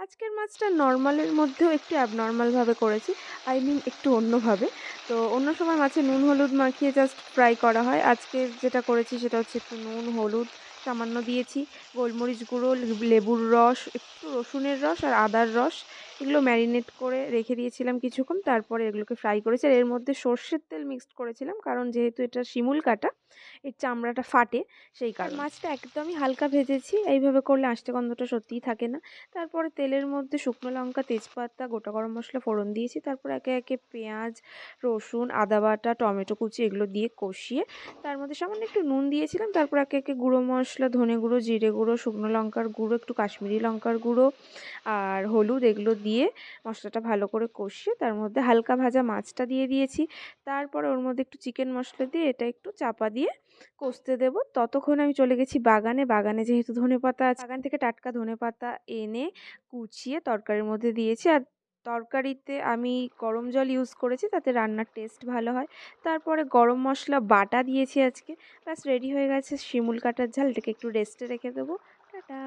আজকের মাছটা নরমালের মধ্যেও একটু অ্যাবনর্মালভাবে করেছি। একটু অন্যভাবে। তো অন্য সময় মাছে নুন হলুদ মাখিয়ে জাস্ট ফ্রাই করা হয়। আজকে যেটা করেছি সেটা হচ্ছে একটু নুন, হলুদ সামান্য দিয়েছি, গোলমরিচ গুঁড়ো, লেবুর রস, একটু রসুনের রস আর আদার রস এগুলো ম্যারিনেট করে রেখে দিয়েছিলাম কিছুক্ষণ। তারপরে এগুলোকে ফ্রাই করেছি। আর এর মধ্যে সর্ষের তেল মিক্সড করেছিলাম কারণ যেহেতু এটা শিমুল কাটা, এর চামড়াটা ফাটে সেই কারণে। আর মাছটা একদমই হালকা ভেজেছি। এইভাবে করলে আষ্টে গন্ধটা সত্যিই থাকে না। তারপরে তেলের মধ্যে শুকনো লঙ্কা, তেজপাতা, গোটা গরম মশলা ফোড়ন দিয়েছি। তারপর একে একে পেঁয়াজ, রসুন, আদা বাটা, টমেটো কুচি এগুলো দিয়ে কষিয়ে তার মধ্যে সামান্য একটু নুন দিয়েছিলাম। তারপর একে একে গুঁড়ো মশলা, ধনে গুঁড়ো, জিরে গুঁড়ো, শুকনো লঙ্কার গুঁড়ো, একটু কাশ্মীরি লঙ্কার গুঁড়ো আর হলুদ এগুলো দিয়ে মশলাটা ভালো করে কষিয়ে তার মধ্যে হালকা ভাজা মাছটা দিয়ে দিয়েছি। তারপরে ওর মধ্যে একটু চিকেন মশলা দিয়ে এটা একটু চাপা দিয়ে কষতে দেবো। ততক্ষণে আমি চলে গেছি বাগানে। বাগানে যেহেতু ধনেপাতা আছে, বাগান থেকে টাটকা ধনেপাতা এনে কুচিয়ে তরকারির মধ্যে দিয়েছি। আর তরকারিতে আমি গরম জল ইউজ করেছি, তাতে রান্নার টেস্ট ভালো হয়। তারপরে গরম মশলা বাটা দিয়েছি আজকে। ব্যাস রেডি হয়ে গেছে শিমুল কাটার ঝাল। এটাকে একটু রেস্টে রেখে দেবো। টাটা।